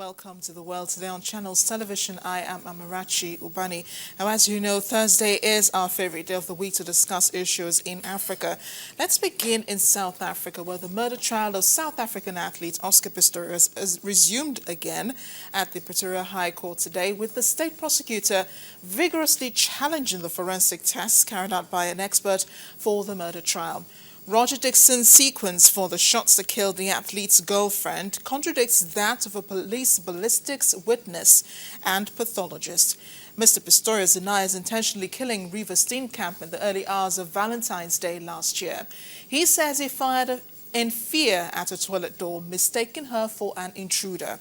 welcome to The World Today on Channels Television. I am Amarachi Ubani. Now, as you know, Thursday is our favorite day of the week to discuss issues in Africa. Let's begin in South Africa, where the murder trial of South African athlete Oscar Pistorius is resumed again at the Pretoria High Court today, with the state prosecutor vigorously challenging the forensic tests carried out by an expert for the murder trial. Roger Dixon's sequence for the shots that killed the athlete's girlfriend contradicts that of a police ballistics witness and pathologist. Mr. Pistorius denies intentionally killing Reeva Steenkamp in the early hours of Valentine's Day last year. He says he fired in fear at her toilet door, mistaking her for an intruder.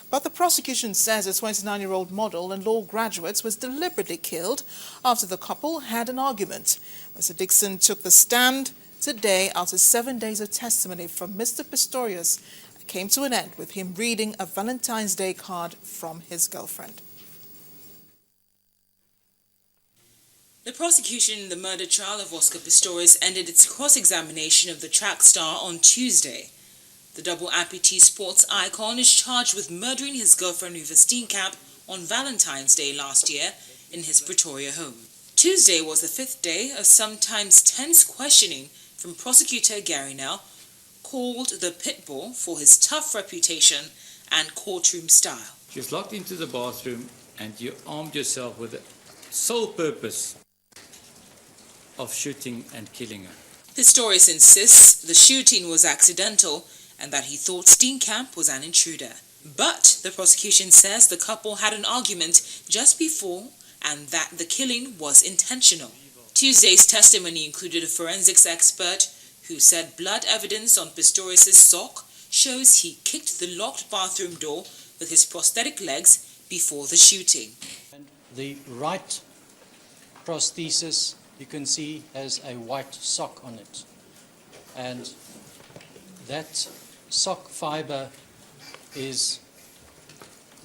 But the prosecution says a 29-year-old model and law graduate was deliberately killed after the couple had an argument. Mr. Dixon took the stand today after 7 days of testimony from Mr. Pistorius came to an end with him reading a Valentine's Day card from his girlfriend. The prosecution in the murder trial of Oscar Pistorius ended its cross-examination of the track star on Tuesday. The double amputee sports icon is charged with murdering his girlfriend Reeva Steenkamp on Valentine's Day last year in his Pretoria home. Tuesday was the fifth day of sometimes tense questioning from prosecutor Gary Nell, called the Pitbull for his tough reputation and courtroom style. She was locked into the bathroom and you armed yourself with the sole purpose of shooting and killing her. Pistorius insists the shooting was accidental and that he thought Steenkamp was an intruder. But the prosecution says the couple had an argument just before and that the killing was intentional. Tuesday's testimony included a forensics expert who said blood evidence on Pistorius' sock shows he kicked the locked bathroom door with his prosthetic legs before the shooting. The right prosthesis, you can see, has a white sock on it. And that sock fiber is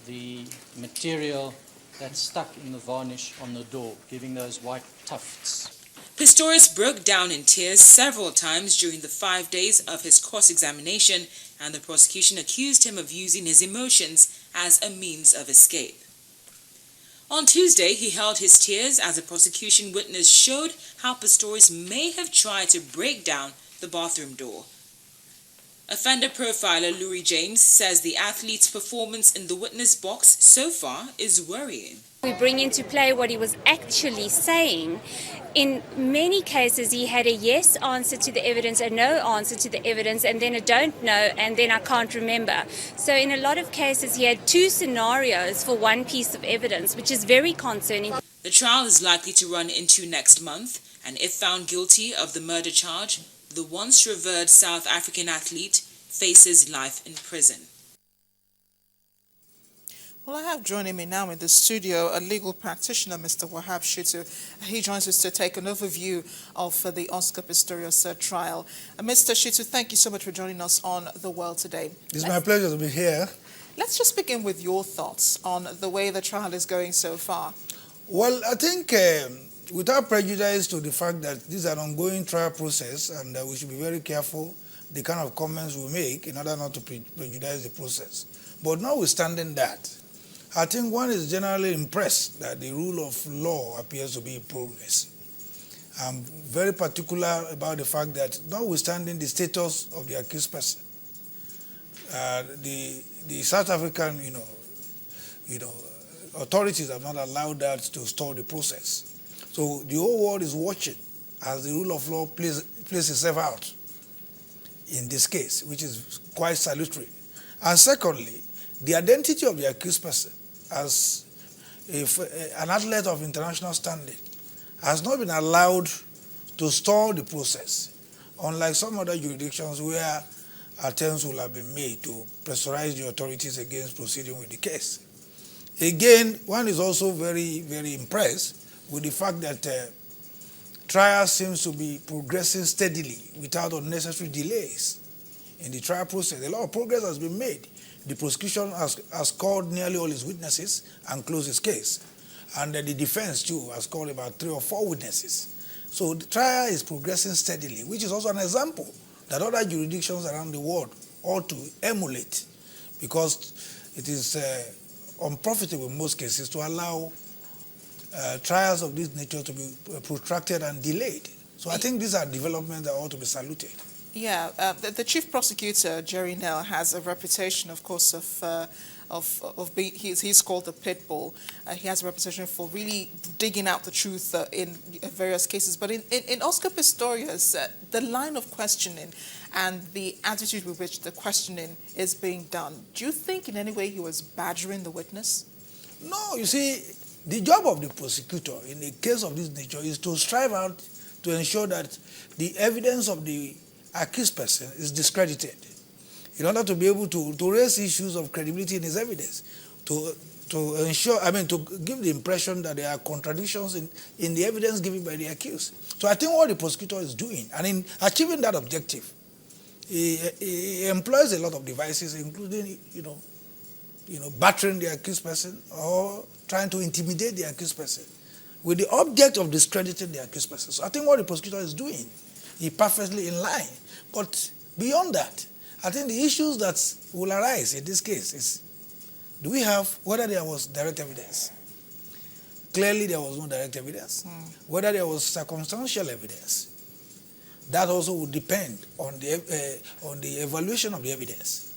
the material that's stuck in the varnish on the door, giving those white tufts. Pistorius broke down in tears several times during the 5 days of his cross-examination, and the prosecution accused him of using his emotions as a means of escape. On Tuesday, he held his tears as a prosecution witness showed how Pistorius may have tried to break down the bathroom door. Offender profiler Louis James says the athlete's performance in the witness box so far is worrying. We bring into play what he was actually saying. In many cases, he had a yes answer to the evidence, a no answer to the evidence, and then a don't know, and then I can't remember. So in a lot of cases, he had two scenarios for one piece of evidence, which is very concerning. The trial is likely to run into next month, and if found guilty of the murder charge, the once revered South African athlete faces life in prison. Well, I have joining me now in the studio a legal practitioner, Mr. Wahab Shitu. He joins us to take an overview of the Oscar Pistorius trial. Mr. Shitu, thank you so much for joining us on The World Today. It's my pleasure to be here. Let's just begin with your thoughts on the way the trial is going so far. Well, I think without prejudice to the fact that this is an ongoing trial process and we should be very careful the kind of comments we make in order not to prejudice the process. But notwithstanding that, I think one is generally impressed that the rule of law appears to be in progress. I'm very particular about the fact that notwithstanding the status of the accused person, the South African, authorities have not allowed that to stall the process. So the whole world is watching as the rule of law plays itself out in this case, which is quite salutary. And secondly, the identity of the accused person as an athlete of international standing has not been allowed to stall the process, unlike some other jurisdictions where attempts will have been made to pressurize the authorities against proceeding with the case. Again, one is also very, very impressed with the fact that trial seems to be progressing steadily without unnecessary delays in the trial process. A lot of progress has been made. The prosecution has called nearly all its witnesses and closed its case. And the defense, too, has called about 3 or 4 witnesses. So the trial is progressing steadily, which is also an example that other jurisdictions around the world ought to emulate, because it is unprofitable in most cases to allow trials of this nature to be protracted and delayed. So I think these are developments that ought to be saluted. Yeah, the chief prosecutor, Jerry Nell, has a reputation, of course, of being, he's called the pit bull. He has a reputation for really digging out the truth in various cases. But in Oscar Pistorius, the line of questioning and the attitude with which the questioning is being done, do you think in any way he was badgering the witness? No, you see, the job of the prosecutor in a case of this nature is to strive out to ensure that the evidence of the accused person is discredited, in order to be able to raise issues of credibility in his evidence, to ensure, to give the impression that there are contradictions in the evidence given by the accused. So I think what the prosecutor is doing, and in achieving that objective, he employs a lot of devices, including, battering the accused person or trying to intimidate the accused person, with the object of discrediting the accused person. So I think what the prosecutor is doing is perfectly in line. But beyond that, I think the issues that will arise in this case is, do we have whether there was direct evidence? Clearly there was no direct evidence. Whether there was circumstantial evidence, that also would depend on the evaluation of the evidence.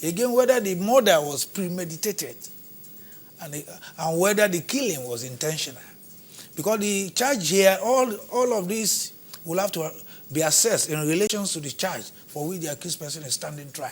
Again, whether the murder was premeditated and whether the killing was intentional. Because the charge here, all of this will have to be assessed in relation to the charge for which the accused person is standing trial.